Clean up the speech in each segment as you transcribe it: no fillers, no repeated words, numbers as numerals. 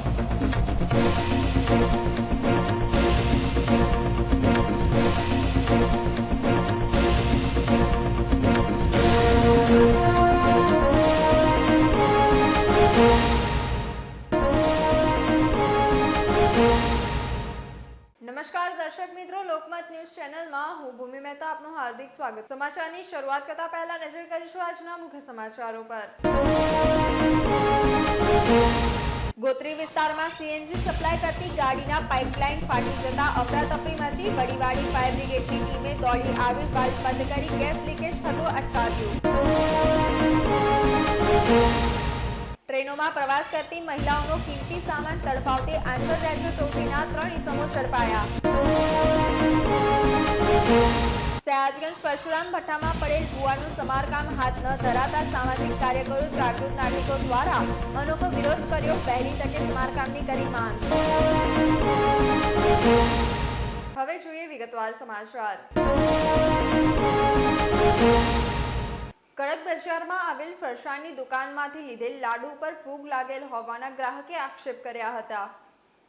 નમસ્કાર દર્શક મિત્રો, લોકમત ન્યૂઝ ચેનલમાં હું ભૂમિ મહેતા આપનું હાર્દિક સ્વાગત। સમાચારની શરૂઆત કરતા પહેલા નજર કરીશું આજના મુખ્ય સમાચારો પર। ગોત્રી વિસ્તારમાં સીએનજી સપ્લાય કરતી ગાડીના પાઇપલાઇન ફાટી જતા અફરાતફરી મચી। વડીવાડી ફાયર બ્રિગેડની ટીમે દોડી આવી વાલ્વ બંધ કરી ગેસ લીકેજ થતું અટકાવ્યું। ટ્રેનોમાં પ્રવાસ કરતી મહિલાઓનો કિંમતી સામાન તડફાવતી આંતરરાજ્ય ચોરીના 3 ઇસમો ઝડપાયા। સયાજગંજ પરશુરામ ભઠ્ઠામાં પડેલ ભુવાનું સમારકામ હાથ ન ધરાતા સામાજિક કાર્યકરો જાગૃત નાગરિકો દ્વારા અનોખો વિરોધ કર્યો। પહેલી તકે સમારકામની કરી માંગ। હવે જોઈએ વિગતવાર સમાચાર। કડક બજારમાં આવેલ ફરસાણની દુકાનમાંથી લીધેલ લાડુ પર ફૂગ લાગેલ હોવાના ગ્રાહકે આક્ષેપ કર્યા હતા।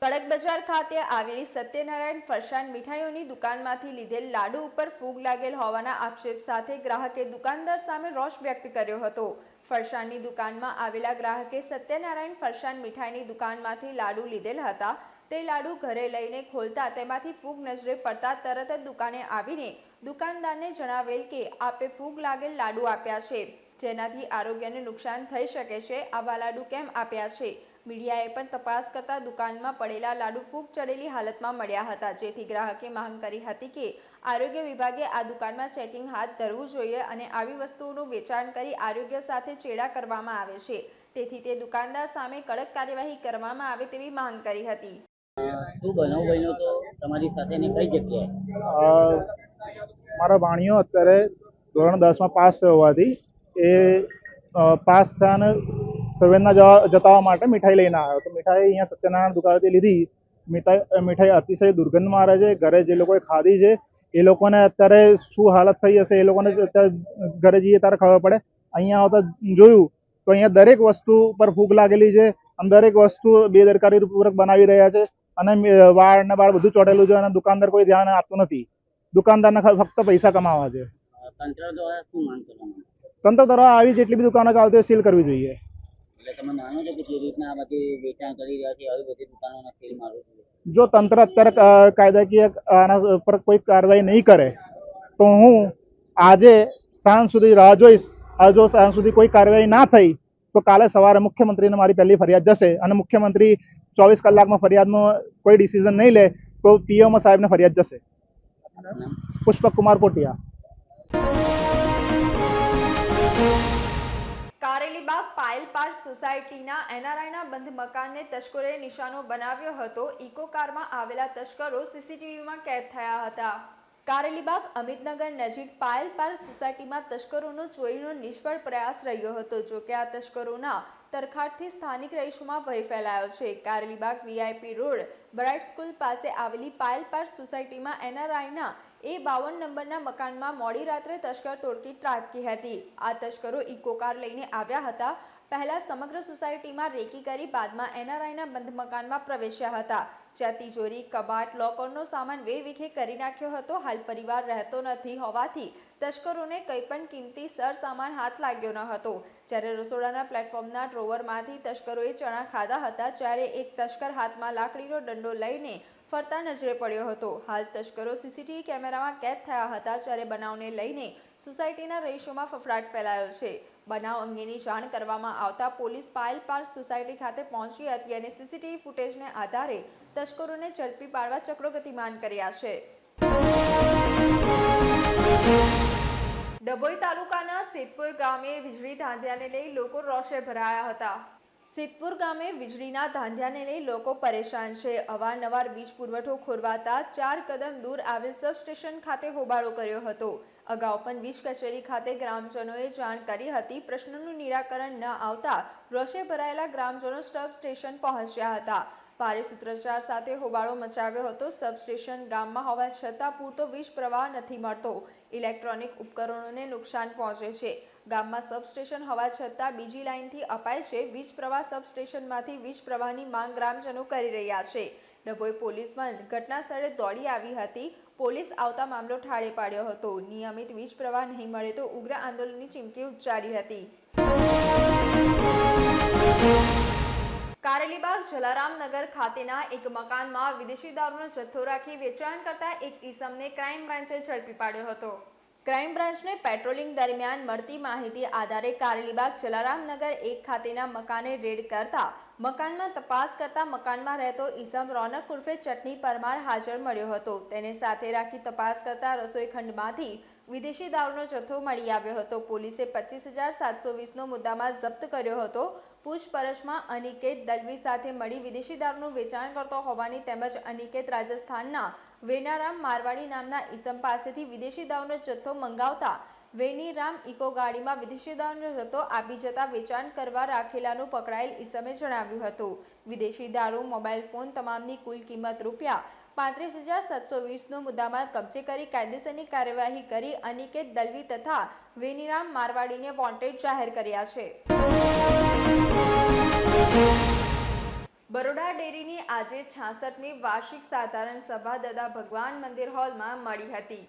કડક બજાર ખાતે આવેલી સત્યનારાયણ ફરસાણ મીઠાઈઓની દુકાનમાંથી લીધેલ લાડુ ઉપર ફૂગ લાગેલ હોવાના આક્ષેપ સાથે ગ્રાહકે દુકાનદાર સામે રોષ વ્યક્ત કર્યો હતો। ફરસાણની દુકાનમાં આવેલા ગ્રાહકે સત્યનારાયણ ફરસાણ મીઠાઈની દુકાનમાંથી લાડુ લીધેલ હતા। તે લાડુ ઘરે લઈને ખોલતા તેમાંથી ફૂગ નજરે પડતા તરત જ દુકાને આવીને દુકાનદારને જણાવેલ કે આપે ફૂગ લાગેલ લાડુ આપ્યા છે, જેનાથી આરોગ્યને નુકસાન થઈ શકે છે। આવા લાડુ કેમ આપ્યા છે? મીડિયાએ પણ તપાસ કરતા દુકાનમાં પડેલા લાડુ ફૂગ ચડેલી હાલતમાં મળ્યા હતા, જેથી ગ્રાહકે માંગ કરી હતી કે આરોગ્ય વિભાગે આ દુકાનમાં ચેકિંગ હાથ ધરવું જોઈએ અને આવી વસ્તુઓનું વેચાણ કરી આરોગ્ય સાથે ચેડા કરવામાં આવે છે, તેથી તે દુકાનદાર સામે કડક કાર્યવાહી કરવામાં આવે તેવી માંગ કરી હતી। શું બનાવ બન્યો તો તમારી સાથે ને કઈ જગ્યાએ? મારો ભાણિયો અત્યારે ધોરણ 10માં પાસ થયો હોવાથી એ પાસ થયાને સંવેદના જતાવવા માટે મીઠાઈ લઈને આવ્યો। તો મીઠાઈ અહીંયા સત્યનારાયણ દુકાનેથી લીધી। મીઠાઈ અતિશય દુર્ગંધ મારે છે। ઘરે જે લોકોએ ખાધી છે એ લોકોને અત્યારે શું હાલત થઈ હશે એ લોકોને અત્યારે ઘરે જઈએ ત્યારે ખબર પડે। અહીંયા આવતા જોયું તો અહીંયા દરેક વસ્તુ પર ફૂગ લાગેલી છે અને દરેક વસ્તુ બેદરકારીપૂર્વક બનાવી રહ્યા છે અને વાળ ને બાળ બધું ચોટેલું છે અને દુકાનદાર કોઈ ધ્યાન આપતું નથી। દુકાનદારને ફક્ત પૈસા કમાવા છે। તંત્ર દ્વારા શું માંગ કરવામાં? તંત્ર દ્વારા આવી જેટલી બી દુકાનો ચાલતી હોય સીલ કરવી જોઈએ। એટલે તમે માનો છો કે જે રીતના આ બધી વેચાણ કરી રહ્યા છે આવી બધી દુકાનોને સીલ મારવું જોઈએ? જો તંત્ર અત્યારે કાયદાકીય આના પર કોઈ કાર્યવાહી નહીં કરે તો હું આજે સાંજ સુધી રાહ જોઈશ। જો સાંજ સુધી કોઈ કાર્યવાહી ના થઈ તો કાલે સવારે મુખ્યમંત્રીને મારી પહેલી ફરિયાદ જશે અને મુખ્યમંત્રી 24 કલાકમાં ફરિયાદનું કોઈ ડિસિઝન નહીં લે તો પીએમઓ સાહેબને ફરિયાદ જશે। પુષ્પક કુમાર પોટિયા। કારેલીબાગ પાયલ પાર્ક સોસાયટીના એનઆરઆઈના બંધ મકાનને તસ્કરોએ નિશાનો બનાવ્યો હતો। ઇકો કારમાં આવેલા તસ્કરો સીસીટીવીમાં કેદ થયા હતા। કારેલીબાગ અમિતનગર નજીક પાયલ પાર્ક સોસાયટીમાં તસ્કરોનો ચોરીનો નિષ્ફળ પ્રયાસ રહ્યો હતો। જોકે આ તસ્કરોના તરખાટથી સ્થાનિક રહીશોમાં ભય ફેલાયો છે। Karelibaug VIP road bright school પાસે આવેલી પાયલ પાર્ક સોસાયટીમાં એનઆરઆઈના A52 નંબરના મકાનમાં મોડી રાત્રે તસ્કર તોડકી ત્રાટકી હતી। આ તસ્કરો ઇકો કાર લઈને આવ્યા હતા। પહેલા સમગ્ર સોસાયટીમાં રેકી કરી બાદમાં એનઆરઆઈના બંધ મકાનમાં પ્રવેશ્યા હતા, જ્યાં તિજોરી, કબાટ, લોકરનો સામાન વેરવિખેર કરી નાખ્યો હતો। હાલ પરિવાર રહેતો નથી હોવાથી તસ્કરોને કંઈ પણ કિંમતી સરસામાન હાથ લાગ્યો ન હતો। જ્યારે રસોડાના પ્લેટફોર્મના ડ્રોવરમાંથી તસ્કરોએ ચણા ખાધા હતા, જ્યારે એક તસ્કર હાથમાં લાકડીનો દંડો લઈને ફરતા નજરે પડ્યો હતો। હાલ તસ્કરો સીસીટીવી કેમેરામાં કેદ થયા હતા, જ્યારે બનાવને લઈને સોસાયટીના રહીશોમાં ફફડાટ ફેલાયો છે। બનાવ અંગેની જાણ કરવામાં આવતા પોલીસ પાયલ પાર્ક સોસાયટી ખાતે પહોંચી હતી અને સીસીટીવી ફૂટેજને આધારે તસ્કરોને ઝડપી પાડવા ચક્રો ગતિમાન કર્યા છે। ડભોઈ તાલુકાના સિદ્ધપુર ગામે વીજળી ધાંધિયાને લઈ લોકો રોષે ભરાયા હતા। સિદ્ધપુર ગામે વીજળીના ધાંધિયાને લઈ લોકો પરેશાન છે। અવારનવાર વીજ પુરવઠો ખોરવાતા 4 કદમ દૂર આવેલ સબસ્ટેશન ખાતે હોબાળો કર્યો હતો। અગાઉ પણ વીજ કચેરી ખાતે ગ્રામજનોએ જાણ કરી હતી। પ્રશ્નનું નિરાકરણ ન આવતા રોષે ભરાયેલા ગ્રામજનો સબસ્ટેશન પહોંચ્યા હતા। ભારે સૂત્રોચ્ચાર સાથે હોબાળો મચાવ્યો હતો। સબસ્ટેશન ગામમાં હોવા છતાં પૂરતો વીજ પ્રવાહ નથી મળતો। ઇલેક્ટ્રોનિક ઉપકરણોને નુકસાન પહોંચે છે। ગામમાં સબસ્ટેશન હોવા છતાં બીજી લાઇનથી અપાય છે વીજ પ્રવાહ. સબસ્ટેશનમાંથી વીજ પ્રવાહની માંગ ગ્રામજનો કરી રહ્યા છે. ડભોઈ પોલીસ પણ ઘટના સ્થળે દોડી આવી હતી. પોલીસ આવતા મામલો ઠાળે પાડ્યો હતો. નિયમિત વીજ પ્રવાહ નહીં મળે તો ઉગ્ર આંદોલનની ચીમકી ઉચ્ચારી હતી. કારેલીબાગ જલારામનગર ખાતેના એક મકાનમાં વિદેશી દારૂનો જથ્થો રાખી વેચાણ કરતા એક ઈસમને ક્રાઇમ બ્રાન્ચે ઝડપી પાડ્યો હતો. ક્રાઇમ બ્રાન્ચને પેટ્રોલિંગ દરમિયાન મળતી માહિતી આધારે કારેલીબાગ જલારામનગર 1 ખાતેના મકાને રેડ કરતા મકાનમાં તપાસ કરતા મકાનમાં રહેતો ઈસમ રોનક ઉર્ફે ચટણી પરમાર હાજર મળ્યો હતો. તેને સાથે રાખી તપાસ કરતા રસોઈ ખંડમાંથી વિદેશી દારૂનો જથ્થો મળી આવ્યો હતો. પોલીસે 25,720નો મુદ્દામાલ જપ્ત કર્યો હતો. પૂછપરછમાં અનિકેત દલવી સાથે મળી વિદેશી દારૂનું વેચાણ કરતો હોવાની તેમજ અનિકેત રાજસ્થાનના વેનારામ મારવાડી નામના ઈસમ પાસેથી વિદેશી દારૂનો જથ્થો મંગાવતા વેનીરામ ઇકો ગાડીમાં વિદેશી દારૂનો જથ્થો આપી જતા વેચાણ કરવા રાખેલાનું પકડાયેલ ઈસમે જણાવ્યું હતું. વિદેશી દારૂ, મોબાઈલ ફોન તમામની કુલ કિંમત ₹35,720નો મુદ્દામાલ કબજે કરી કાયદેસરની કાર્યવાહી કરી અનિકેત દલવી તથા વેનીરામ મારવાડીને વોન્ટેડ જાહેર કર્યા છે. બરોડા ડેરીની આજે 66મી વાર્ષિક સાધારણ સભા દાદા ભગવાન મંદિર હોલમાં મળી હતી.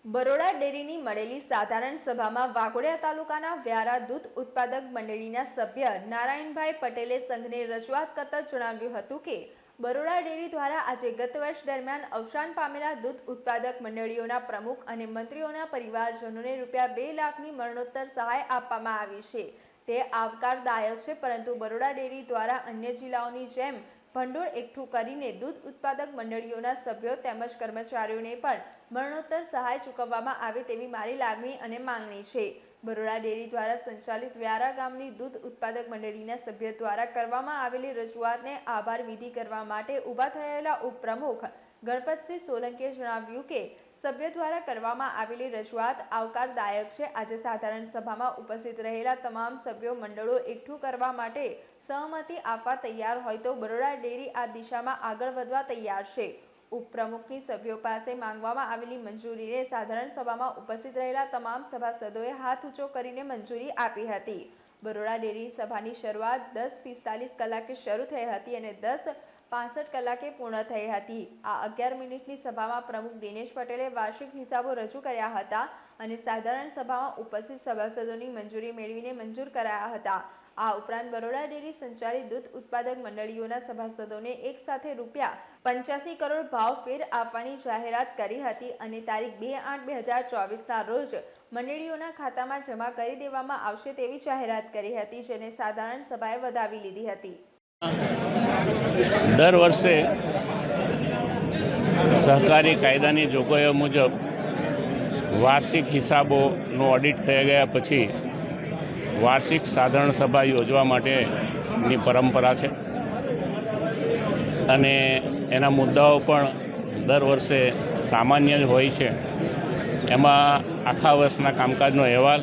બરોડા ડેરીની મળેલી સાધારણ સભામાં વાઘોડિયા તાલુકાના વ્યારા દૂધ ઉત્પાદક મંડળીના સભ્ય નારાયણભાઈ પટેલે સંઘને રજૂઆત કરતા જણાવ્યું હતું કે બરોડા ડેરી દ્વારા આજે ગત વર્ષ દરમિયાન અવસાન પામેલા દૂધ ઉત્પાદક મંડળીઓના પ્રમુખ અને મંત્રીઓના પરિવારજનોને ₹2 લાખની મરણોત્તર સહાય આપવામાં આવી છે. તે આવકારદાયક છે, પરંતુ બરોડા ડેરી દ્વારા અન્ય જિલ્લાઓની જેમ ભંડોળ એકઠું કરીને દૂધ ઉત્પાદક મંડળીઓના સભ્યો તેમજ કર્મચારીઓને પણ મરણોત્તર સહાય ચૂકવવામાં આવે તેવી મારી લાગણી અને માંગણી છે. બરોડા ડેરી દ્વારા સંચાલિત વ્યારા ગામની દૂધ ઉત્પાદક મંડળીના સભ્ય દ્વારા કરવામાં આવેલી રજૂઆતને આભાર વિધિ કરવા માટે ઊભા થયેલા ઉપપ્રમુખ ગણપતસિંહ સોલંકીએ જણાવ્યું કે સભ્ય દ્વારા કરવામાં આવેલી રજૂઆત આવકારદાયક છે. આજે સાધારણ સભામાં ઉપસ્થિત રહેલા તમામ સભ્યો મંડળો એકઠું કરવા માટે સહમતિ આપવા તૈયાર હોય તો બરોડા ડેરી આ દિશામાં આગળ વધવા તૈયાર છે. ઉપપ્રમુખની સભ્યો પાસે માંગવામાં આવેલી મંજૂરીને સાધારણ સભામાં ઉપસ્થિત રહેલા તમામ સભાસદોએ હાથ ઊંચો કરીને મંજૂરી આપી હતી. બરોડા ડેરી સભાની શરૂઆત 10:45 કલાકે શરૂ થઈ હતી અને 10:65 કલાકે પૂર્ણ થઈ હતી. આ 11 મિનિટની સભામાં પ્રમુખ દિનેશ પટેલે વાર્ષિક હિસાબો રજૂ કર્યા હતા અને સાધારણ સભામાં ઉપસ્થિત સભાસદોની મંજૂરી મેળવીને મંજૂર કરાયા હતા. આ ઉપરાંત બરોડા ડેરી સંચાલિત દૂધ ઉત્પાદક મંડળીઓના સભાસદોને એક સાથે ₹85 કરોડ ભાવ ફેર આપવાની જાહેરાત કરી હતી અને તારીખ 2/8/2024ના રોજ મંડળીઓના ખાતામાં જમા કરી દેવામાં આવશે તેવી જાહેરાત કરી હતી, જેને સાધારણ સભાએ વધાવી લીધી હતી. દર વર્ષે સહકારી કાયદાની જોગવાઈઓ મુજબ વાર્ષિક હિસાબોનું ઓડિટ થઈ ગયા પછી વાર્ષિક સાધારણ સભા યોજવા માટેની પરંપરા છે અને એના મુદ્દાઓ પણ દર વર્ષે સામાન્ય જ હોય છે. એમાં આખા વર્ષના કામકાજનો અહેવાલ,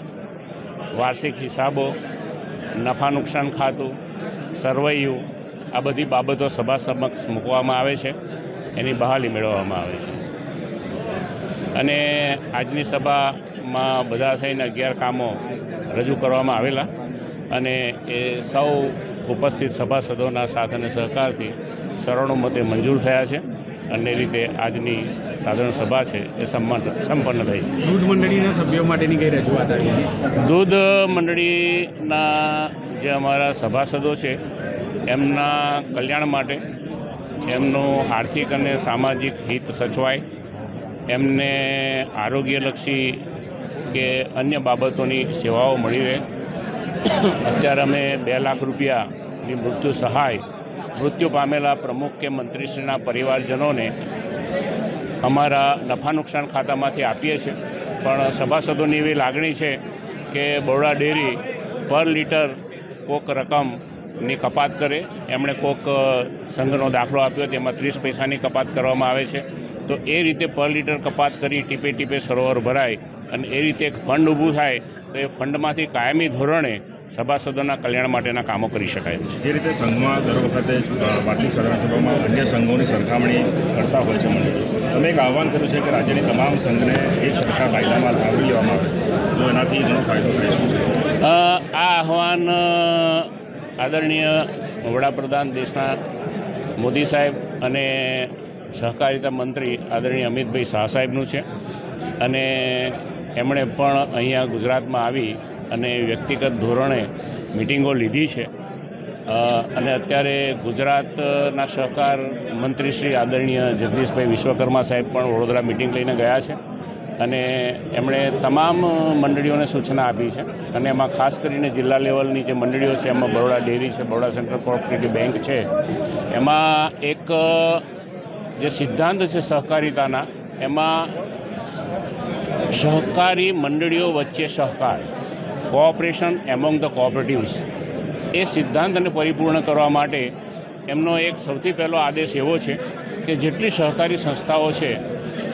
વાર્ષિક હિસાબો, નફા નુકસાન ખાતું, સરવૈયું, આ બધી બાબતો સભા સમક્ષ મૂકવામાં આવે છે, એની બહાલી મેળવવામાં આવે છે. અને આજની સભામાં બધા થઈને 11 કામો રજૂ કરવામાં આવેલા અને એ સૌ ઉપસ્થિત સભાસદોના સાથ અને સહકારથી સર્વાનુમતે મંજૂર થયા છે અને એ રીતે આજની સાધારણ સભા છે એ સંપન્ન થઈ છે. દૂધ મંડળીના સભ્યો માટેની કઈ રજૂઆત આવી? દૂધ મંડળીના જે અમારા સભાસદો છે એમના કલ્યાણ માટે, એમનું આર્થિક અને સામાજિક હિત સચવાય, એમને આરોગ્યલક્ષી કે અન્ય બાબતોની સેવાઓ મળી રહે. અત્યારે અમે ₹2 લાખ રૂપિયાની મૃત્યુ સહાય મૃત્યુ પામેલા પ્રમુખ કે મંત્રીશ્રીના પરિવારજનોને અમારા નફા નુકસાન ખાતામાંથી આપીએ છીએ. પણ સભાસદોની એવી લાગણી છે કે બરોડા ડેરી પર લીટર કોક રકમની કપાત કરે. એમણે કોક સંઘનો દાખલો આપ્યો, તેમાં 30 પૈસાની કપાત કરવામાં આવે છે. તો એ રીતે પર લીટર કપાત કરી ટીપે ટીપે સરોવર ભરાય અને એ રીતે એક ફંડ ઊભું થાય તો એ ફંડમાંથી કાયમી ધોરણે સભાસદોના કલ્યાણ માટેના કામો કરી શકાય એમ છે. જે રીતે સંઘમાં દર વખતે વાર્ષિક સાધારણ સભામાં અન્ય સંઘોની સરખામણી કરતા હોય છે મંડળીઓ, તમે એક આહવાન કર્યું છે કે રાજ્યની તમામ સંઘને એક સરખા કાયદામાં આવરી લેવામાં આવે તો એનાથી ઘણો ફાયદો થાય. શું છે આ આહવાન આદરણીય વડાપ્રધાન દેશના મોદી સાહેબ અને સહકારિતા મંત્રી આદરણીય અમિતભાઈ શાહ સાહેબનું છે અને એમણે પણ અહીંયા ગુજરાતમાં આવી અને વ્યક્તિગત ધોરણે મિટિંગો લીધી છે અને અત્યારે ગુજરાતના સહકાર મંત્રી શ્રી આદરણીય જગદીશભાઈ વિશ્વકર્મા સાહેબ પણ વડોદરા મિટિંગ લઈને ગયા છે અને એમણે તમામ મંડળીઓને સૂચના આપી છે અને એમાં ખાસ કરીને જિલ્લા લેવલની જે મંડળીઓ છે એમાં બરોડા ડેરી છે, બરોડા સેન્ટ્રલ કોઓપરેટિવ બેંક છે, એમાં એક જે સિદ્ધાંત છે સહકારિતાના એમાં સહકારી મંડળીઓ વચ્ચે સહકાર, કોઓપરેશન એમોંગ ધ કોઓપરેટિવ્સ, એ સિદ્ધાંતને પરિપૂર્ણ કરવા માટે એમનો એક સૌથી પહેલો આદેશ એવો છે કે જેટલી સહકારી સંસ્થાઓ છે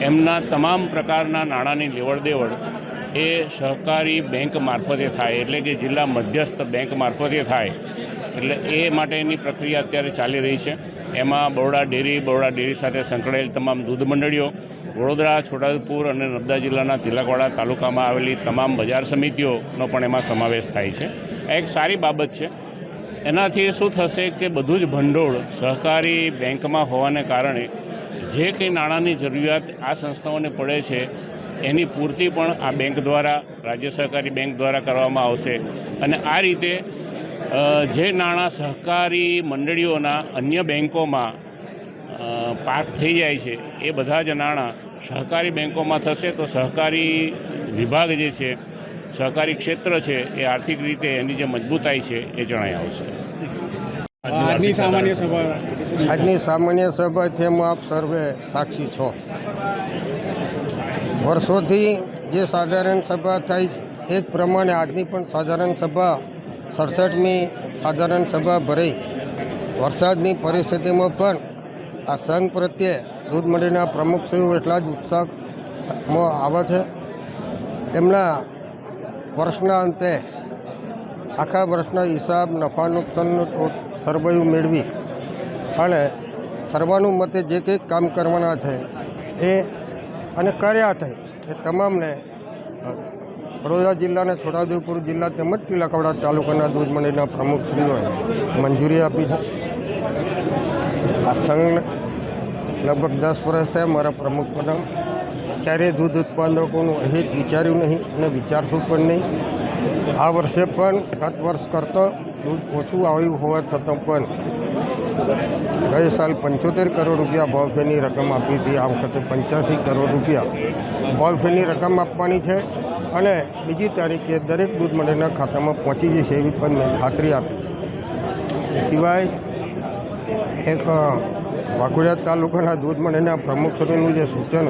એમના તમામ પ્રકારના નાણાંની લેવડ દેવડ એ સહકારી બેંક મારફતે થાય, એટલે કે જિલ્લા મધ્યસ્થ બેંક મારફતે થાય. એટલે એ માટેની પ્રક્રિયા અત્યારે ચાલી રહી છે. એમાં બરોડા ડેરી સાથે સંકળાયેલ તમામ દૂધ મંડળીઓ, વડોદરા, છોટાઉદેપુર અને નર્મદા જિલ્લાના તિલકવાડા તાલુકામાં આવેલી તમામ બજાર સમિતિઓનો પણ એમાં સમાવેશ થાય છે. આ એક સારી બાબત છે. એનાથી શું થશે કે બધું જ ભંડોળ સહકારી બેંકમાં હોવાને કારણે જે કંઈ નાણાંની જરૂરિયાત આ સંસ્થાઓને પડે છે એની પૂર્તિ પણ આ બેંક દ્વારા, રાજ્ય સહકારી બેંક દ્વારા કરવામાં આવશે અને આ રીતે જે નાણાં સહકારી મંડળીઓના અન્ય બેંકોમાં પાર્ક થઈ જાય છે એ બધા જ નાણાં સહકારી બેંકોમાં થશે તો સહકારી વિભાગ જે છે, સહકારી ક્ષેત્ર છે એ આર્થિક રીતે એની જે મજબૂતાઈ છે એ જણાઈ આવશે. આજની સામાન્ય સભા છે એમાં આપ સર્વે સાક્ષી છો. વર્ષોથી જે સાધારણ સભા થાય એ જ પ્રમાણે આજની પણ સાધારણ સભા 67મી સાધારણ સભા ભરાઈ. વરસાદની પરિસ્થિતિમાં પણ આ સંઘ પ્રત્યે દૂધ મંડળીના પ્રમુખશ્રીઓ એટલા જ ઉત્સાહમાં આવે છે. એમના વર્ષના અંતે આખા વર્ષના હિસાબ, નફા નુકસાનનું સરવૈયું મેળવી અને સર્વાનુમતે જે કંઈક કામ કરવાના છે એ અને કર્યા છે એ તમામને વડોદરા જિલ્લાના છોટાઉદેપુર જિલ્લા તેમજ તિલકવાડા તાલુકાના દૂધ મંડળીના પ્રમુખશ્રીઓએ મંજૂરી આપી છે. આ સંઘ લગભગ 10 વર્ષ થયા મારા પ્રમુખ પદમાં. ક્યારેય દૂધ ઉત્પાદકોનું હિત વિચાર્યું નહીં અને વિચારશું પણ નહીં. આ વર્ષે પણ ગત વર્ષ કરતાં દૂધ ઓછું આવ્યું હોવા છતાં પણ ગઈ સાલ 75 કરોડ રૂપિયા ભાવફેરની રકમ આપી હતી. આ વખતે 85 કરોડ રૂપિયા ભાવફેરની રકમ આપવાની છે અને બીજી તારીખે દરેક દૂધ મંડળીના ખાતામાં પહોંચી જશે એવી પણ મેં ખાતરી આપી છે. એ સિવાય એક વાઘોડિયા તાલુકાના દૂધ મંડળીના પ્રમુખશ્રીનું જે સૂચન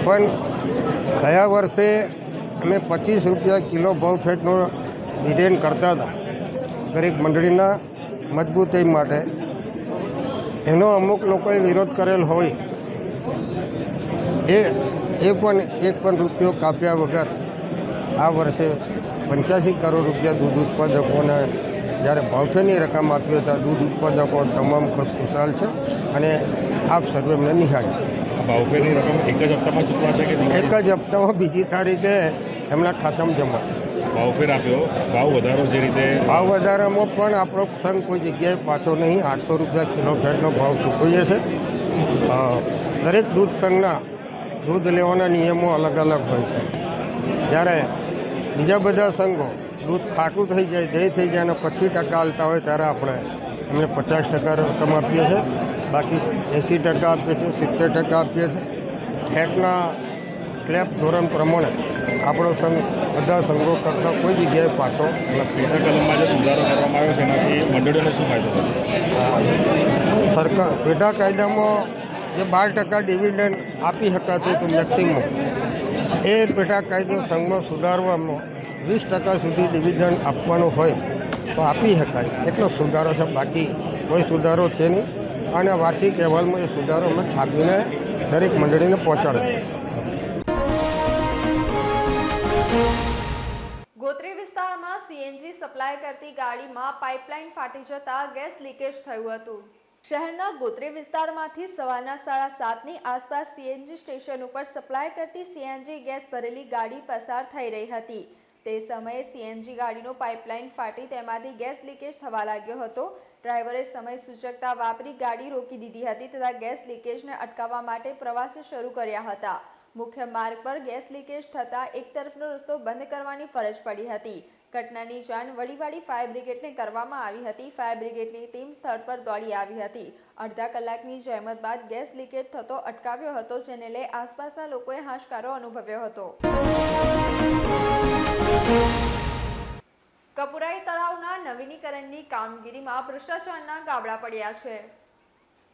પણ ગયા વર્ષે અમે 25 રૂપિયા કિલો ભાવફેટનો ડિટેન કરતા હતા દરેક મંડળીના મજબૂતાઈ માટે. એનો અમુક લોકોએ વિરોધ કરેલ હોય એ પણ એક પણ રૂપિયો કાપ્યા વગર આ વર્ષે 85 કરોડ રૂપિયા દૂધ ઉત્પાદકોને જ્યારે ભાવફેરની રકમ આપી હતા. દૂધ ઉત્પાદકો તમામ ખુશખુશાલ છે અને આપ સર્વે એમને નિહાળી છે. ભાવફેરની રકમ એક જ હપ્તામાં ચૂકવાશે કે એક જ હપ્તામાં બીજી તારીખે એમના ખાતામાં જમા થશે. ભાવફેર આપ્યો, ભાવ વધારો જે રીતે ભાવ વધારામાં પણ આપણો સંઘ કોઈ જગ્યાએ પાછો નહીં. 800 રૂપિયા કિલો ફેટનો ભાવ ચૂકવીએ છે. દરેક દૂધ સંઘના દૂધ લેવાના નિયમો અલગ અલગ હોય છે. જ્યારે બીજા બધા સંઘો દૂધ ખાટું થઈ જાય, દહીં થઈ જાય અને 25% હાલતા હોય ત્યારે આપણે એમને 50% રકમ આપીએ છીએ. બાકી 80% આપીએ છીએ, 70% આપીએ છીએ. ફેટના સ્લેબ ધોરણ પ્રમાણે આપણો સંઘ બધા સંઘો કરતાં કોઈ જગ્યાએ પાછો નથી. કલમમાં જે સુધારો કરવામાં આવ્યો છે એનાથી મંડળીઓને શું ફાયદો થશે? સરકાર પેટા કાયદામાં જે 12% ડિવિડન્ડ આપી શકાતું હતું મેક્સિમમ, એ પેટા કાયદો સંઘમાં સુધારવામાં 20% સુધી ડિવિડન્ડ આપવાનું હોય તો આપી શકાય એટલો સુધારો છે. બાકી કોઈ સુધારો છે નહીં અને વાર્ષિક અહેવાલમાં એ સુધારો અમે છાપીને દરેક મંડળીને પહોંચાડે. ગોત્રી વિસ્તારમાં સીએનજી સપ્લાય કરતી ગાડીમાં પાઇપલાઇન ફાટી જતા ગેસ લીકેજ થયું હતું। શહેરના ગોત્રી વિસ્તારમાંથી સવારના 7:30ની આસપાસ સીએનજી સ્ટેશન ઉપર સપ્લાય કરતી સીએનજી ગેસ ભરેલી ગાડી પસાર થઈ રહી હતી। તે સમયે સીએનજી ગાડીનો પાઇપલાઇન ફાટી તેમાંથી ગેસ લીકેજ થવા લાગ્યો હતો। ડ્રાઈવરે સમય સૂચકતા વાપરી ગાડી રોકી દીધી હતી તથા ગેસ લીકેજને અટકાવવા માટે પ્રયાસો શરૂ કર્યા હતા। મુખ્ય માર્ગ પર ગેસ લીકેજ થતાં એક તરફનો રસ્તો બંધ કરવાની ફરજ પડી હતી। ઘટનાની જાણ વડીવાડી ફાયર બ્રિગેડને કરવામાં આવી હતી। ફાયર બ્રિગેડની ટીમ સ્થળ પર દોડી આવી હતી। અડધા કલાકની જહેમત બાદ ગેસ લીકેજ થતો અટકાવ્યો હતો, જેને લઈ આસપાસના લોકોએ હાશકારો અનુભવ્યો હતો। કપુરાઈ તળાવના નવીનીકરણની કામગીરીમાં ભ્રષ્ટાચારના ગાબડા પડ્યા છે।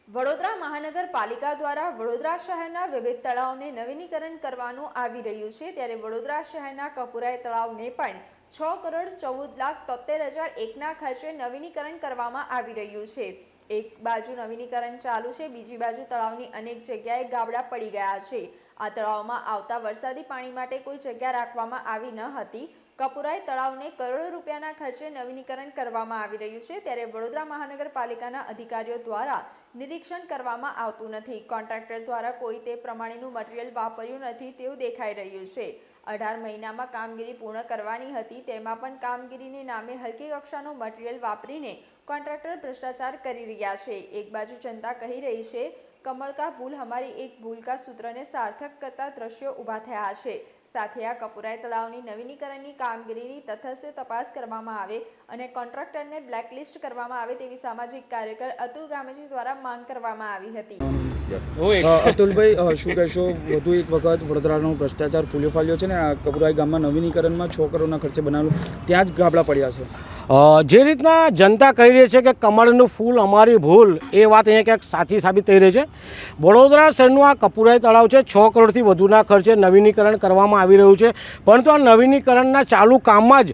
વડોદરા મહાનગરપાલિકા દ્વારા વડોદરા શહેરના વિવિધ તળાવને નવીનીકરણ કરવાનું આવી રહ્યું છે, ત્યારે વડોદરા શહેરના કપુરાઈ તળાવને પણ 6,14,73,001ના ખર્ચે નવીનીકરણ કરવામાં આવી રહ્યું છે। એક બાજુ નવીનીકરણ ચાલુ છે, બીજી બાજુ તળાવની અનેક જગ્યાએ ગાબડા પડી ગયા છે। આ તળાવમાં આવતા વરસાદી પાણી માટે કોઈ જગ્યા રાખવામાં આવી ન હતી। કપુરાઈ તળાવને કરોડો રૂપિયાના ખર્ચે નવીનીકરણ કરવામાં આવી રહ્યું છે, ત્યારે વડોદરા મહાનગરપાલિકાના અધિકારીઓ દ્વારા નિરીક્ષણ કરવામાં આવતું નથી। કોન્ટ્રાક્ટર દ્વારા કોઈ તે પ્રમાણેનું મટીરીયલ વાપર્યું નથી તેવું દેખાઈ રહ્યું છે। 18 મહિનામાં કામગીરી પૂર્ણ કરવાની હતી, તેમાં પણ કામગીરીને નામે હલકી કક્ષાનું મટીરીયલ વાપરીને કોન્ટ્રાક્ટર ભ્રષ્ટાચાર કરી રહ્યા છે। એક બાજુ જનતા કહી રહી છે, કમળ કા ભૂલ હમારી એક ભૂલ કા સૂત્રને સાર્થક કરતા દ્રશ્યો ઊભા થયા છે। સાથે આ કપુરાઈ તળાવની નવીનીકરણની કામગીરીની તટસ્થ તપાસ કરવામાં આવે અને કોન્ટ્રાક્ટરને બ્લેકલિસ્ટ કરવામાં આવે તેવી સામાજિક કાર્યકર અતુલ ગામેજી દ્વારા માંગ કરવામાં આવી હતી। અતુલભાઈ, શું કહેશો? વધુ એક વખત વડોદરાનો ભ્રષ્ટાચાર ફૂલ્યો ફાલ્યો છે ને આ કપુરાઈ ગામમાં નવીનીકરણમાં 6 કરોડના ખર્ચે બનાવેલું ત્યાં જ ગાબડા પડ્યા છે। જે રીતના જનતા કહી રહી છે કે કમળનું ફૂલ અમારી ભૂલ, એ વાત અહીંયા ક્યાંક સાચી સાબિત થઈ રહી છે। વડોદરા શહેરનું આ કપુરાઈ તળાવ છે, 6 કરોડથી વધુના ખર્ચે નવીનીકરણ કરવામાં આવી રહ્યું છે, પરંતુ આ નવીનીકરણના ચાલુ કામમાં જ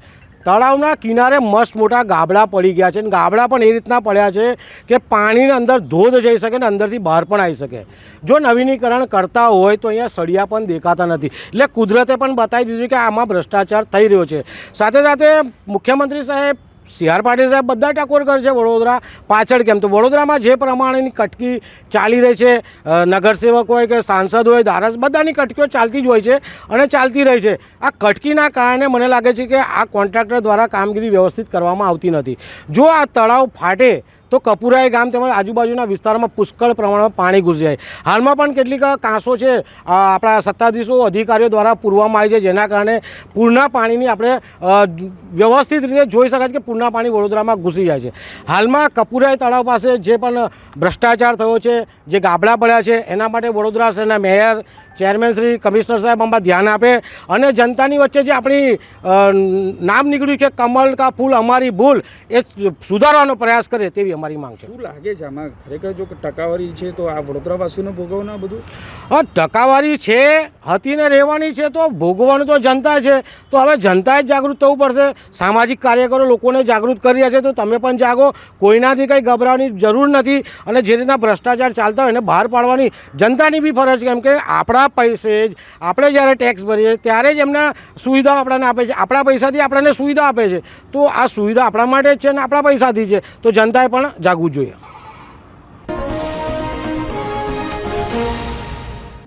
તળાવના કિનારે મસ્ત મોટા ગાબડા પડી ગયા છે। અને ગાબડા પણ એ રીતના પડ્યા છે કે પાણીની અંદર ધોધ જઈ શકે ને અંદરથી બહાર પણ આવી શકે। જો નવીનીકરણ કરતા હોય તો અહીંયા સળિયા પણ દેખાતા નથી, એટલે કુદરતે પણ બતાવી દીધું કે આમાં ભ્રષ્ટાચાર થઈ રહ્યો છે। સાથે સાથે મુખ્યમંત્રી સાહેબ, CR પાટીલ સાહેબ બધા ટકોર કરશે વડોદરા પાછળ કેમ? તો વડોદરામાં જે પ્રમાણેની કટકી ચાલી રહી છે, નગરસેવક હોય કે સાંસદ હોય, ધારાસભ્ય, બધાની કટકીઓ ચાલતી જ હોય છે અને ચાલતી રહી છે। આ કટકીના કારણે મને લાગે છે કે આ કોન્ટ્રાક્ટર દ્વારા કામગીરી વ્યવસ્થિત કરવામાં આવતી નથી। જો આ તળાવ ફાટે તો કપુરાઈ ગામ તેમજ આજુબાજુના વિસ્તારમાં પુષ્કળ પ્રમાણમાં પાણી ઘૂસી જાય। હાલમાં પણ કેટલીક કાંસો છે આપણા સત્તાધીશો, અધિકારીઓ દ્વારા પૂરવામાં આવી છે, જેના કારણે પૂરના પાણીની આપણે વ્યવસ્થિત રીતે જોઈ શકાય કે પૂરના પાણી વડોદરામાં ઘૂસી જાય છે। હાલમાં કપુરાઈ તળાવ પાસે જે પણ ભ્રષ્ટાચાર થયો છે, જે ગાબડા પડ્યા છે, એના માટે વડોદરા શહેરના મેયર, ચેરમેન શ્રી, કમિશનર સાહેબ આમાં ધ્યાન આપે અને જનતાની વચ્ચે જે આપણી નામ નીકળ્યું કે કમળ કા ફૂલ અમારી ભૂલ, એ સુધારવાનો પ્રયાસ કરે તેવી અમારી માંગ છે। શું લાગે છે આમાં ખરેખર જો ટકાવારી છે તો આ વડોદરાવાસીઓને ભોગવવાનું બધું? હા, ટકાવારી છે, હતી ને રહેવાની છે, તો ભોગવવાનું તો જનતા છે। તો હવે જનતાએ જ જાગૃત થવું પડશે। સામાજિક કાર્યકરો લોકોને જાગૃત કરી રહ્યા છે, તો તમે પણ જાગો, કોઈનાથી કંઈ ગભરાવાની જરૂર નથી। અને જે રીતના ભ્રષ્ટાચાર ચાલતા હોય એને બહાર પાડવાની જનતાની બી ફરજ છે, કેમ કે આપણા પૈસે જ આપણે જ્યારે ટેક્સ ભરીએ ત્યારે જ એમને સુવિધાઓ આપણને આપે છે, આપણા પૈસાથી આપણને સુવિધા આપે છે। તો આ સુવિધા આપણા માટે જ છે અને આપણા પૈસાથી છે, તો જનતાએ પણ જાગવું જોઈએ।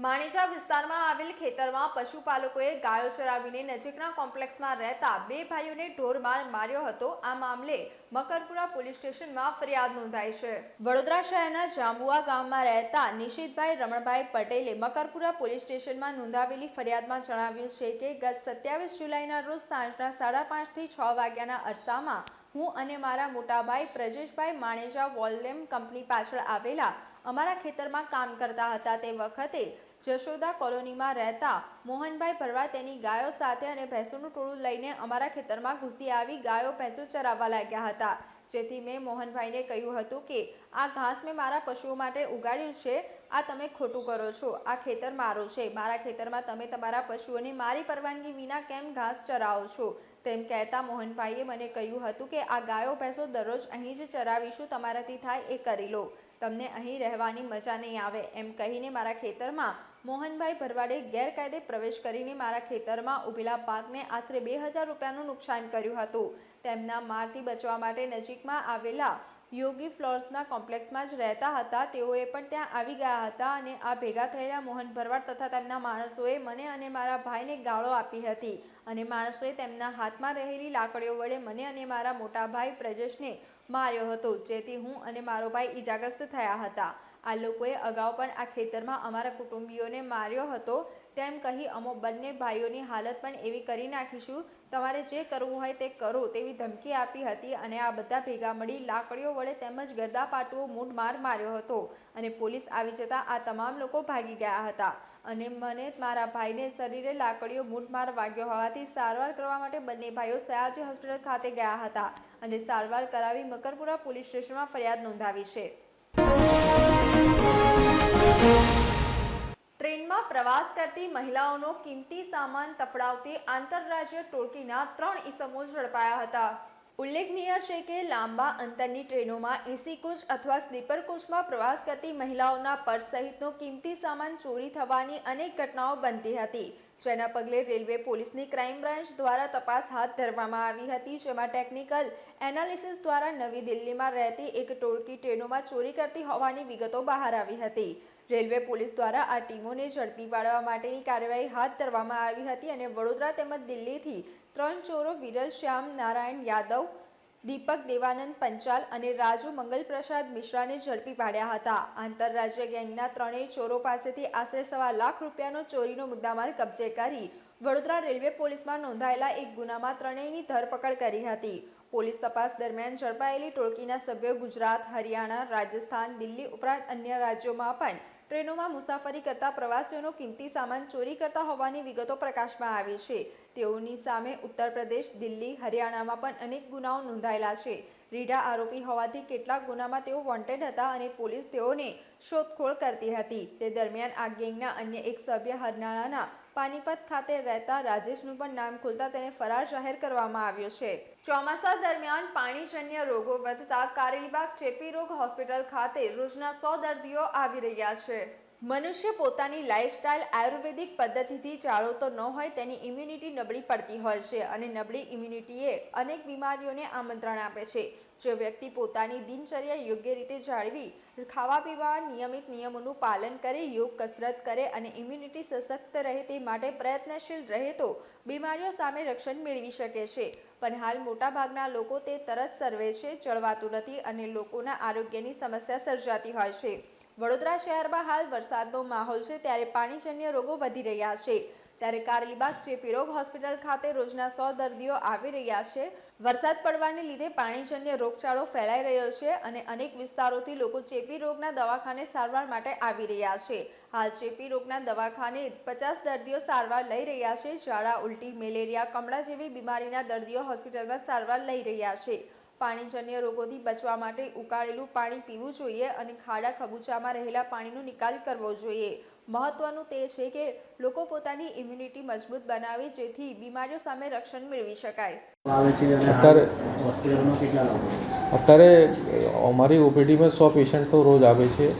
માણેજા વિસ્તારમાં આવેલ ખેતરમાં પશુપાલકોએ ગાયો ચરાવીને નજીકના કોમ્પ્લેક્સમાં રહેતા 2 ભાઈઓને ઢોરમાર માર્યો હતો। આ મામલે મકરપુરા પોલીસ સ્ટેશનમાં ફરિયાદ નોંધાઈ છે। વડોદરા શહેરના જાંબુઆ ગામમાં રહેતા નિશિતભાઈ રમણભાઈ પટેલે મકરપુરા પોલીસ સ્ટેશનમાં નોંધાવેલી ફરિયાદમાં જણાવ્યું છે કે ગત 27 જુલાઈના રોજ સાંજના 5:30 થી 6 વાગ્યાના અરસામાં હું અને મારા મોટાભાઈ પ્રજેશભાઈ માણેજા વોલ્યુમ કંપની પાછળ આવેલા અમારા ખેતરમાં કામ કરતા હતા। તે વખતે જશોદા કોલોનીમાં રહેતા મોહનભાઈ ભરવાડ તેની ગાયો સાથે અને ભેંસોનું ટોળું લઈને અમારા ખેતરમાં ઘૂસી આવી ગાયો ભેંસો ચરાવવા લાગ્યા હતા। જેથી મેં મોહનભાઈને કહ્યું હતું કે આ ઘાસ મેં મારા પશુઓ માટે ઉગાડ્યું છે, આ તમે ખોટું કરો છો, આ ખેતર મારું છે, મારા ખેતરમાં તમે તમારા પશુઓને મારી પરવાનગી વિના કેમ ઘાસ ચરાવો છો? તેમ કહેતા મોહનભાઈએ મને કહ્યું હતું કે આ ગાયો ભેંસો દરરોજ અહીં જ ચરાવીશું, તમારાથી થાય એ કરી લો, તમને અહીં રહેવાની મજા નહીં આવે, એમ કહીને મારા ખેતરમાં મોહનભાઈ ભરવાડે ગેરકાયદે પ્રવેશ કરીને મારા ખેતરમાં ઉભેલા પાકને આશરે 2000 રૂપિયાનું નુકસાન કર્યું હતું। તેમના મારથી બચવા માટે નજીકમાં આવેલા યોગી ફ્લોર્સના કોમ્પ્લેક્સમાં જ રહેતા હતા. તેઓએ પણ ત્યાં આવી ગયા હતા અને આ ભેગા થયેલા મોહન ભરવાડ તથા તેમના માણસોએ મને અને મારા ભાઈને ગાળો આપી હતી અને માણસોએ તેમના હાથમાં રહેલી લાકડીઓ વડે મને અને મારા મોટા ભાઈ પ્રજેશને માર્યો હતો, જેથી હું અને મારો ભાઈ ઈજાગ્રસ્ત થયા હતા. આ લોકોએ અગાઉ પણ આ ખેતરમાં અમારા કુટુંબીઓને માર્યો હતો તેમ કહી અમો બંને ભાઈઓની હાલત પણ એવી કરી નાખીશું, તમારે જે કરવું હોય તે કરો તેવી ધમકી આપી હતી અને આ બધા ભેગા મળી લાકડીઓ વડે તેમજ ગરદાપાટુઓ મૂઢમાર માર્યો હતો અને પોલીસ આવી જતાં આ તમામ લોકો ભાગી ગયા હતા અને મને મારા ભાઈને શરીરે લાકડીઓ મૂઢમાર વાગ્યો હોવાથી સારવાર કરવા માટે બંને ભાઈઓ સયાજી હોસ્પિટલ ખાતે ગયા હતા અને સારવાર કરાવી મકરપુરા પોલીસ સ્ટેશનમાં ફરિયાદ નોંધાવી છે. ટ્રેનમાં પ્રવાસ કરતી મહિલાઓનો કિંમતી સામાન તફડાવતી આંતરરાજ્ય ટોળકીના 3 ઈસમો ઝડપાયા હતા. ઉલ્લેખનીય છે કે લાંબા અંતરની ટ્રેનોમાં એસી કોચ અથવા સ્લીપર કોચમાં પ્રવાસ કરતી મહિલાઓના પર્સ સહિતનો કિંમતી સામાન ચોરી થવાની અનેક ઘટનાઓ બનતી હતી, જેના પગલે રેલવે પોલીસની ક્રાઇમ બ્રાન્ચ દ્વારા તપાસ હાથ ધરવામાં આવી હતી, જેમાં ટેકનિકલ એનાલિસિસ દ્વારા નવી દિલ્હીમાં રહેતી એક ટોળકી ટ્રેનોમાં ચોરી કરતી હોવાની વિગતો બહાર આવી હતી. રેલવે પોલીસ દ્વારા આ ટીમોને ઝડપી પાડવા માટેની કાર્યવાહી હાથ ધરવામાં આવી હતી અને વડોદરા તેમજ દિલ્હીથી 3 ચોરો વિરલ શ્યામ નારાયણ યાદવ, દીપક દેવાનંદ પંચાલ અને રાજુ મંગલપ્રસાદ મિશ્રાને ઝડપી પાડ્યા હતા. આંતરરાજ્ય ગેંગના 3 ચોરો પાસેથી આશરે ₹1.25 લાખ ચોરીનો મુદ્દામાલ કબજે કરી વડોદરા રેલવે પોલીસમાં નોંધાયેલા એક ગુનામાં ત્રણેયની ધરપકડ કરી હતી. પોલીસ તપાસ દરમિયાન ઝડપાયેલી ટોળકીના સભ્યો ગુજરાત, હરિયાણા, રાજસ્થાન, દિલ્હી ઉપરાંત અન્ય રાજ્યોમાં પણ ટ્રેનોમાં મુસાફરી કરતા પ્રવાસીઓનો કિંમતી સામાન ચોરી કરતા હોવાની વિગતો પ્રકાશમાં આવી છે. તેઓની સામે ઉત્તર પ્રદેશ, દિલ્હી, હરિયાણામાં પણ અનેક ગુનાઓ નોંધાયેલા છે. રીઢા આરોપી હોવાથી કેટલાક ગુનામાં તેઓ વોન્ટેડ હતા અને પોલીસ તેઓને શોધખોળ કરતી હતી. તે દરમિયાન આ ગેંગના અન્ય એક સભ્ય હરિયાણાના પાનીપત ખાતે રહેતા રાજેશનું પણ નામ ખુલતા તેને ફરાર જાહેર કરવામાં આવ્યો છે. ચોમાસા દરમિયાન પાણીજન્ય રોગો વધતા કારેલીબાગ ચેપી રોગ હોસ્પિટલ ખાતે રોજના 100 દર્દીઓ આવી રહ્યા છે. મનુષ્ય પોતાની લાઇફસ્ટાઇલ આયુર્વેદિક પદ્ધતિથી જાળવતો ન હોય તેની ઇમ્યુનિટી નબળી પડતી હોય છે અને નબળી ઇમ્યુનિટીએ અનેક બીમારીઓને આમંત્રણ આપે છે. જે વ્યક્તિ પોતાની દિનચર્યા યોગ્ય રીતે જાળવી ખાવા પીવા નિયમિત નિયમોનું પાલન કરે, યોગ કસરત કરે અને ઇમ્યુનિટી સશક્ત રહે તે માટે પ્રયત્નશીલ રહે તો બીમારીઓ સામે રક્ષણ મેળવી શકે છે. પણ હાલ મોટાભાગના લોકો તે તરત સર્વે છે, જળવાતું નથી અને લોકોના આરોગ્યની સમસ્યા સર્જાતી હોય છે. વડોદરા શહેરમાં હાલ વરસાદનો માહોલ છે ત્યારે પાણીજન્ય રોગો વધી રહ્યા છે. ત્યારે કારેલીબાગ ચેપી રોગ હોસ્પિટલ ખાતે રોજના 100 દર્દીઓ આવી રહ્યા છે. વરસાદ પડવાને લીધે પાણીજન્ય રોગચાળો ફેલાઈ રહ્યો છે અને અનેક વિસ્તારોથી લોકો ચેપી રોગના દવાખાને સારવાર માટે આવી રહ્યા છે. હાલ ચેપી રોગના દવાખાને 50 દર્દીઓ સારવાર લઈ રહ્યા છે. ઝાડા, ઉલટી, મેલેરિયા, કમળા જેવી બીમારીના દર્દીઓ હોસ્પિટલમાં સારવાર લઈ રહ્યા છે. પાણીજન્ય રોગોથી બચવા માટે ઉકાળેલું પાણી પીવું જોઈએ અને ખાડા ખબૂચામાં રહેલા પાણીનો નિકાલ કરવો જોઈએ. મહત્વનું તે છે કે લોકો પોતાની ઇમ્યુનિટી મજબૂત બનાવે જેથી બીમારીઓ સામે રક્ષણ મેળવી શકાય. અત્યારે અમારી ઓપીડીમાં 100 પેશન્ટ તો રોજ આવે છે.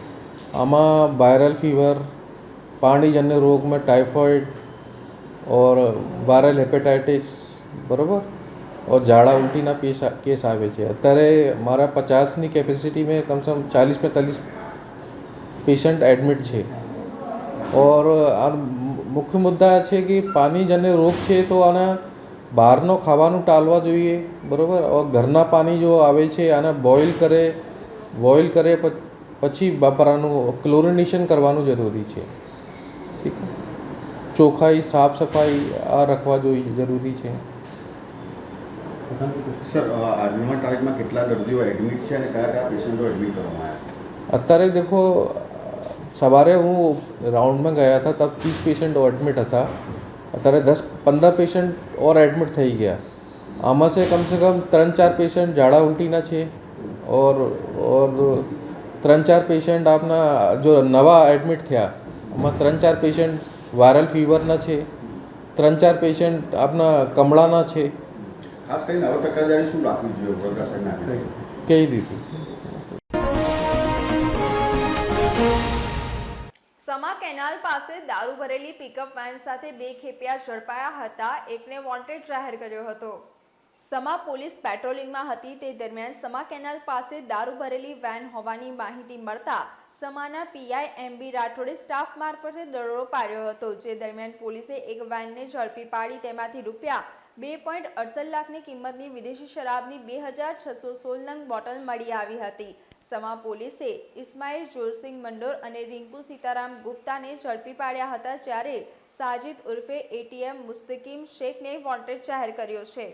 આમાં વાયરલ ફીવર, પાણીજન્ય રોગમાં ટાઇફોઇડ और વાયરલ હેપેટાઇટિસ બરાબર और ઝાડા ઉલટીના કેસ આવે છે. અત્યારે મારા 50ની કેપેસિટી में कम से कम 40-45 પેશન્ટ એડમિટ છે. और આ મુખ્ય મુદ્દા છે કે પાણીજન્ય રોગ છે તો આના બહારનો ખાવાનું ટાળવા જોઈએ બરાબર. और ઘરના પાણી જો આવે છે આને બોઇલ કરે પછી વાપરવાનું, ક્લોરિનેશન કરવાનું જરૂરી છે. ઠીક, ચોખ્ખાઈ સાફ સફાઈ આ રાખવા જોઈએ જરૂરી છે. સર, આજની તારીખમાં કેટલા દર્દીઓ એડમિટ છે અને કયા કયા પેશન્ટો એડમિટ કરવામાં આવ્યા છે? અત્યારે દેખો સવારે હું રાઉન્ડમાં ગયા હતા તબ 30 પેશન્ટ એડમિટ હતા. અત્યારે 10-15 પેશન્ટ और એડમિટ થઈ ગયા. આમાં से कम 3-4 પેશન્ટ ઝાડા ઉલટીના છે और 3-4 પેશન્ટ આપના જો નવા એડમિટ થયા આમાં 3-4 પેશન્ટ વાયરલ ફીવરના છે, 3-4 પેશન્ટ આપના કમળાના છે. ખાસ કરીને હવે તકેદારી શું રાખવી જોઈએ વડોદરા શહેરના? કહી દીધું છે. સમા કેનાલ પાસે દારૂ ભરેલી પિકઅપ વેન સાથે 2 ખેપિયા ઝડપાયા હતા. એકને વોન્ટેડ જાહેર કર્યો હતો. સમા પોલીસ પેટ્રોલિંગમાં હતી તે દરમિયાન સમા કેનાલ પાસે દારૂ ભરેલી વેન હોવાની માહિતી મળતા સમાના પીઆઈ એમબી રાઠોડે સ્ટાફ મારફતે દરોડો પાડ્યો હતો, જે દરમિયાન પોલીસે એક વેનને ઝડપી પાડી તેમાંથી રૂપિયા 2.68 લાખની કિંમતની વિદેશી શરાબની 2616 નંગ બોટલ મળી આવી હતી. સમા પોલીસે ઇસ્માઇલ જોરસિંહ મંડોર અને રિંકુ સીતારામ ગુપ્તાને ઝડપી પાડ્યા હતા, જ્યારે સાજિદ ઉર્ફે એટીએમ મુસ્તકીમ શેખને વોન્ટેડ જાહેર કર્યો છે.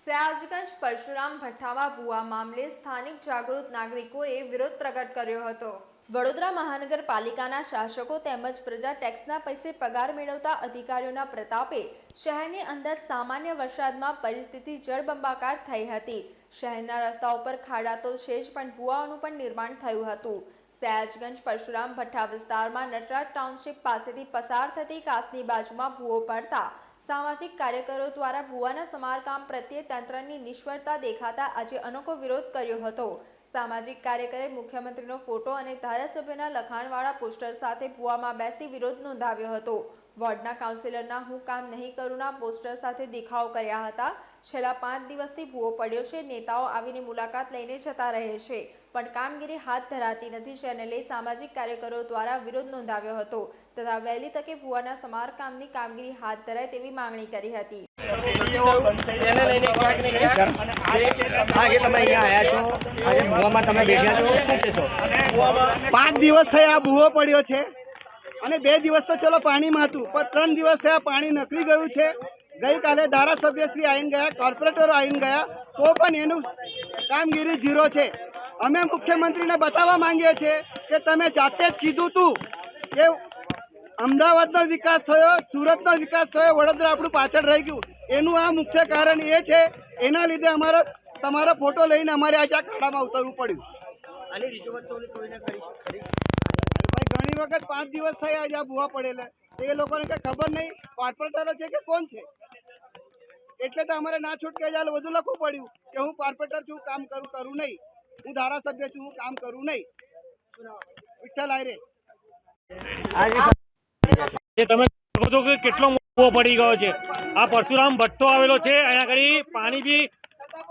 સયાજગંજ પરશુરામ ભઠ્ઠામાં ભૂવા મામલે સ્થાનિક જાગૃત નાગરિકોએ વિરોધ પ્રગટ કર્યો હતો. વડોદરા મહાનગરપાલિકાના શાસકો તેમજ પ્રજા ટેક્સના પૈસે પગાર મેળવતા અધિકારીઓના પ્રતાપે શહેરની અંદર સામાન્ય વરસાદમાં પરિસ્થિતિ જળબંબાકાર થઈ હતી. શહેરના રસ્તાઓ પર ખાડા તો છે જ, પણ ભૂવાઓનું પણ નિર્માણ થયું હતું. સયાજગંજ પરશુરામ ભઠ્ઠા વિસ્તારમાં નટરાજ ટાઉનશીપ પાસેથી પસાર થતી કાસની બાજુમાં ભૂવો પડતા સામાજિક કાર્યકરો દ્વારા ભૂવાના સમારકામ પ્રત્યે તંત્રની નિષ્ફળતા દેખાતા આજે અનોખો વિરોધ કર્યો હતો. સામાજિક કાર્યકરે મુખ્યમંત્રીનો ફોટો અને ધારાસભ્યના લખાણવાળા પોસ્ટર સાથે ભૂવામાં બેસી વિરોધ નોંધાવ્યો હતો. વોર્ડના કાઉન્સિલરના હું કામ નહીં કરુંના પોસ્ટર સાથે દેખાવ કર્યા હતા. છેલ્લા 5 દિવસથી ભૂવો પડ્યો છે. નેતાઓ આવીને મુલાકાત લઈને જતા રહે છે, પણ કામગીરી હાથ ધરાતી નથી, જેને લઈ સામાજિક કાર્યકરો દ્વારા વિરોધ નોંધાવ્યો હતો તથા વહેલી તકે ભૂવાના સમારકામની કામગીરી હાથ ધરાય તેવી માંગણી કરી હતી. આજે તમે અહીંયા આવ્યા છો, આજે ભૂવામાં તમે બેઠા છો, શું કહેશો? 5 દિવસ થયા ભૂવો પડ્યો છે અને 2 દિવસ તો ચલો પાણીમાં હતું, પણ 3 દિવસ થયા પાણી નકળી ગયું છે. ગઈકાલે ધારાસભ્યશ્રી આવીને ગયા, કોર્પોરેટરો આવીને ગયા, તો પણ એનું કામગીરી ઝીરો છે. અમે મુખ્યમંત્રીને બતાવવા માંગીએ છીએ કે તમે જાતે જ કીધું હતું કે અમદાવાદનો વિકાસ થયો, સુરતનો વિકાસ થયો, વડોદરા આપણું પાછળ રહી ગયું. એનું આ મુખ્ય કારણ એ છે, એના લીધે તમારો ફોટો લઈને અમારે આજે આ ખાડામાં ઉતરવું પડ્યું. ભાઈ ઘણી વખત 5 દિવસ થયા આજે આ ભૂવા પડેલા, એ લોકોને કંઈ ખબર નહીં, કોર્પોરેટરો છે કે કોણ છે, એટલે તો અમારે ના છૂટકે ચાલ બધું લખવું પડ્યું કે હું કોર્પોરેટર છું, કામ કરું નહીં, હું ધારાસભ્ય છું, હું કામ કરું નહીં. વિઠ્ઠલ આયરે તમે કહો છો કે કેટલો ભૂવો પડી ગયો છે. આ પરશુરામ ભઠ્ઠો આવેલો છે, અહીંયા આગળ પાણી બી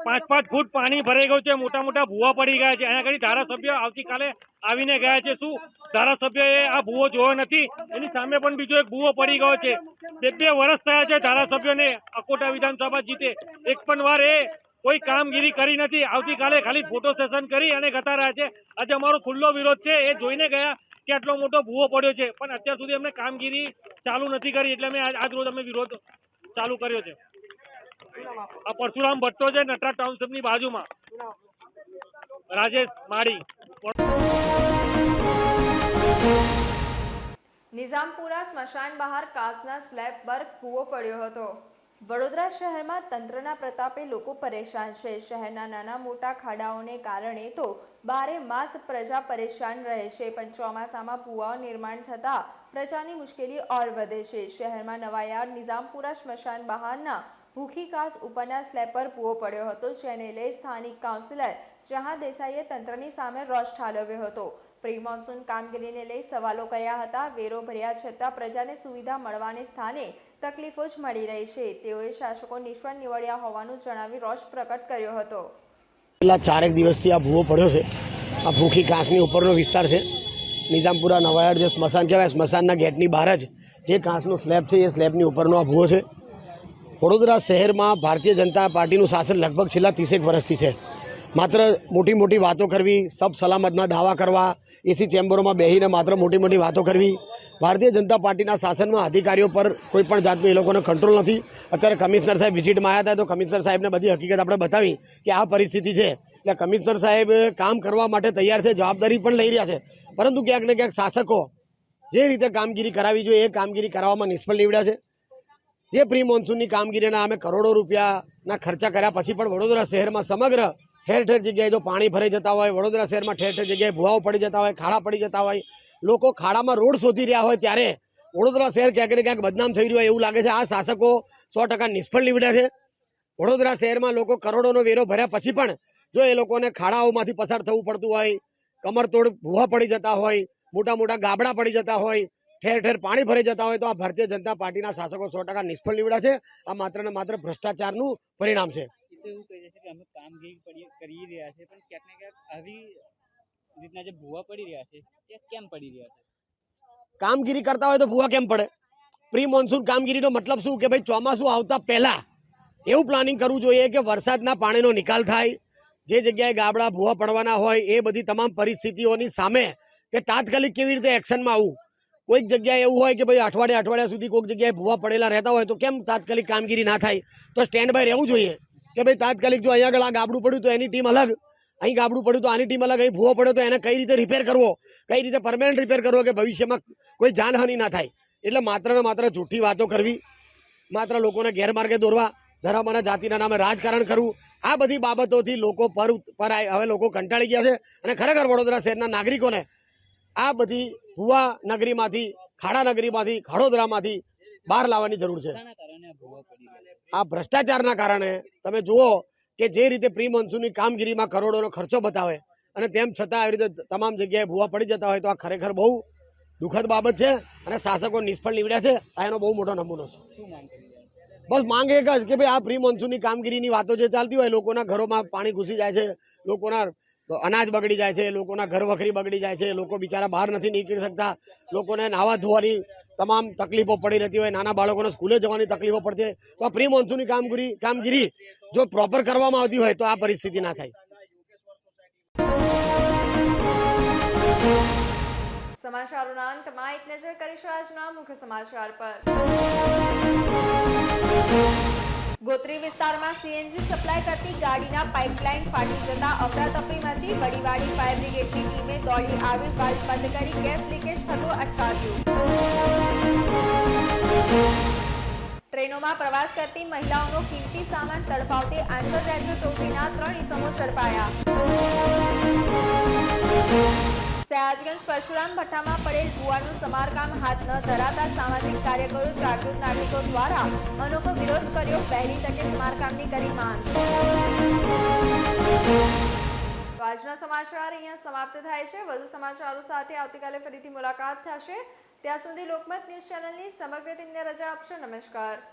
5-5 ફૂટ પાણી ભરાઈ ગયું છે, મોટા મોટા ભૂવા પડી ગયા છે. અહીંયા આગળ ધારાસભ્ય આવતીકાલે આવીને ગયા છે. શું ધારાસભ્યએ આ ભૂવો જોયો નથી? એની સામે પણ બીજો એક ભૂવો પડી ગયો છે. 2 વર્ષ થયા છે ધારાસભ્યને અકોટા વિધાનસભા જીતે, એક પણ વાર એ કોઈ કામગીરી કરી નથી. આવતીકાલે ખાલી ફોટો સેશન કરી અને જતા રહ્યા છે. આજે અમારો ખુલ્લો વિરોધ છે. એ જોઈને ગયા કે આટલો મોટો ભૂવો પડ્યો છે, પણ અત્યાર સુધી અમને કામગીરી ચાલુ નથી કરી, એટલે અમે આજ રોજ અમે વિરોધ ચાલુ કર્યો છે. આ પરશુરામ ભઠ્ઠો છે, નટરાજ ટાઉનશીપની બાજુમાં. રાજેશ માળી. નિઝામપુરા સ્મશાન બહાર કાચના સ્લેબ પર ભૂવો પડ્યો હતો. વડોદરા શહેરમાં તંત્રના પ્રતાપે લોકો પરેશાન છે. શહેરના નાના મોટા ખાડાઓને કારણે તો 12 માસ પ્રજા પરેશાન રહે છે, પણ ચોમાસામાં ભૂવાઓ નિર્માણ થતાં પ્રજાની મુશ્કેલી ઓર વધે છે. શહેરમાં નવાયાર્ડ નિઝામપુરા સ્મશાન બહારના ભૂખી કાચ ઉપરના સ્લેબ પર ભૂવો પડ્યો હતો, જેને લઈ સ્થાનિક કાઉન્સિલર જહાં દેસાઈએ તંત્રની સામે રોષ ઠાલવ્યો હતો. પ્રી મોન્સૂન કામગીરીને લઈ સવાલો કર્યા હતા. વેરો ભર્યા છતાં પ્રજાને સુવિધા મળવાને સ્થાને તકલીફો જ મળી રહી છે. તેઓએ શાસકો નિષ્ફળ નીવડ્યા હોવાનું જણાવી રોષ પ્રકટ કર્યો હતો. છેલ્લા 4 દિવસથી આ ભૂવો પડ્યો છે. આ ભૂખી કાચની ઉપરનો વિસ્તાર છે. નિઝામપુરા નવાયાર્ડ જે સ્મશાન કહેવાય, સ્મશાનના ગેટની બહાર જ જે કાચનો સ્લેબ છે, એ સ્લેબની ઉપરનો આ ભૂવો છે. વડોદરા શહેરમાં ભારતીય જનતા પાર્ટીનું શાસન લગભગ છેલ્લા 30 વર્ષથી છે. માત્ર મોટી મોટી વાતો કરવી, સબ સલામતના દાવા કરવા, એસી ચેમ્બરોમાં બેસીને માત્ર મોટી મોટી વાતો કરવી. ભારતીય જનતા પાર્ટીના શાસનમાં અધિકારીઓ પર કોઈ પણ જાતનું એ લોકોનો કંટ્રોલ નથી. અત્યારે કમિશનર સાહેબ વિઝિટમાં આવ્યા હતા, તો કમિશનર સાહેબને બધી હકીકત આપણે બતાવી કે આ પરિસ્થિતિ છે. એટલે કમિશનર સાહેબ કામ કરવા માટે તૈયાર છે, જવાબદારી પણ લઈ રહ્યા છે, પરંતુ ક્યાંક ને ક્યાંક શાસકો જે રીતે કામગીરી કરાવી જોઈએ એ કામગીરી કરાવવામાં નિષ્ફળ નીવડ્યા છે. જે પ્રી મોન્સૂનની કામગીરીના અમે કરોડો રૂપિયાના ખર્ચા કર્યા પછી પણ વડોદરા શહેરમાં સમગ્ર ઠેર ઠેર જગ્યાએ જો પાણી ભરાઈ જતા હોય, વડોદરા શહેરમાં ઠેર ઠેર જગ્યાએ ભૂવાઓ પડી જતા હોય, ખાડા પડી જતા હોય, લોકો ખાડામાં રોડ શોધી રહ્યા હોય, ત્યારે વડોદરા શહેર ક્યાંક ને ક્યાંક બદનામ થઈ રહ્યું હોય એવું લાગે છે. આ શાસકો 100% નિષ્ફળ નીવડ્યા છે. વડોદરા શહેરમાં લોકો કરોડોનો વેરો ભર્યા પછી પણ જો એ લોકોને ખાડાઓમાંથી પસાર થવું પડતું હોય, કમરતોડ ભૂવા પડી જતા હોય, મોટા મોટા ગાબડા પડી જતા હોય, ઠેર ઠેર પાણી ભરાઈ જતા હોય તો આ ભારતીય જનતા પાર્ટીના શાસકો 100% નિષ્ફળ નીવડ્યા છે. આ માત્ર ને માત્ર ભ્રષ્ટાચારનું પરિણામ છે. એવું કહી છે કે અમે કામગીરી કરી રહ્યા છે, પણ ક્યાંક ને ક્યાંક આવી રીતના જે ભૂવા પડી રહ્યા છે એ કેમ પડી રહ્યા છે? કામગીરી કરતા હોય તો ભૂવા કેમ પડે? પ્રી મોન્સૂન કામગીરીનો મતલબ શું કે ભાઈ ચોમાસું આવતા પહેલા એવું પ્લાનિંગ કરવું જોઈએ કે વરસાદના પાણીનો નિકાલ થાય. જે જગ્યાએ ગાબડા ભૂવા પડવાના હોય એ બધી તમામ પરિસ્થિતિઓની સામે કે તાત્કાલિક કેવી રીતે એક્શનમાં આવવું. કોઈક જગ્યાએ એવું હોય કે ભાઈ અઠવાડિયા સુધી કોઈક જગ્યાએ ભૂવા પડેલા રહેતા હોય તો કેમ તાત્કાલિક કામગીરી ના થાય? તો સ્ટેન્ડ બાય રહેવું જોઈએ કે ભાઈ તાત્કાલિક જો અહીંયા આગળ આ ગાબડું પડ્યું તો એની ટીમ અલગ, અહીં ગાબડું પડ્યું તો આની ટીમ અલગ, અહીં ભૂવો પડ્યો તો એને કઈ રીતે રિપેર કરવો, કઈ રીતે પરમેનન્ટ રિપેર કરવો કે ભવિષ્યમાં કોઈ જાનહાનિ ના થાય. એટલે માત્ર ને માત્ર જૂઠી વાતો કરવી, માત્ર લોકોને ગેરમાર્ગે દોરવા, ધર્મ અને જાતિના નામે રાજકારણ કરવું, આ બધી બાબતોથી લોકો પર હવે લોકો કંટાળી ગયા છે. અને ખરેખર વડોદરા શહેરના નાગરિકોને આ બધી ભૂવા નગરીમાંથી, ખાડા નગરીમાંથી, ખડોદરામાંથી બહાર લાવવાની જરૂર છે. આ ભ્રષ્ટાચારના કારણે તમે જુઓ કે જે રીતે પ્રી મોન્સૂનની કામગીરીમાં કરોડોનો ખર્ચો બતાવે અને તેમ છતાં આવી રીતે તમામ જગ્યાએ ભૂવા પડી જતા હોય તો આ ખરેખર બહુ દુઃખદ બાબત છે અને શાસકો નિષ્ફળ નીવડ્યા છે. આ એનો બહુ મોટો નમૂનો છે. બસ માંગ એક જ કે ભાઈ આ પ્રી મોન્સૂનની કામગીરીની વાતો જે ચાલતી હોય, લોકોના ઘરોમાં પાણી ઘૂસી જાય છે, લોકોના અનાજ બગડી જાય છે, લોકોના ઘર વખરી બગડી જાય છે, લોકો બિચારા બહાર નથી નીકળી શકતા, લોકોને નાવા ધોવાની તમામ તકલીફો પડી રહેતી હોય, નાના બાળકોને સ્કૂલે જવાની તકલીફો પડતી હોય. તો આ પ્રી મોન્સૂનની કામગીરી જો પ્રોપર કરવામાં આવતી હોય તો આ પરિસ્થિતિ ના થાય. સમાચારોના અંતમાં એક નજર કરીશું આજના મુખ્ય સમાચાર પર. ગોત્રી વિસ્તારમાં સીએનજી સપ્લાય કરતી ગાડીના પાઇપલાઇન ફાટી જતા અફરાતફરી મચી. વડીવાડી ફાયર બ્રિગેડની ટીમે દોડી આવી વાલ્વ બંધ કરી ગેસ લીકેજ થતું અટકાવ્યું. ટ્રેનોમાં પ્રવાસ કરતી મહિલાઓનો કિંમતી સામાન તડફાવતી આંતરરાજ્ય ચોરીના 3 ઇસમો ઝડપાયા. સયાજગંજ પરશુરામ ભઠ્ઠામાં પડેલ ભૂવાનું સમારકામ હાથ ન ધરાતા સામાજિક કાર્યકરો જાગૃત નાગરિકો દ્વારા અનોખો વિરોધ કર્યો. વહેલી તકે સમારકામની કરી માંગ. તો આજના સમાચાર અહીંયા સમાપ્ત થાય છે. વધુ સમાચારો સાથે આવતીકાલે ફરીથી મુલાકાત થશે. ત્યાં સુધી લોકમત ન્યૂઝ ચેનલની સમગ્ર ટીમને રજા આપશો. નમસ્કાર.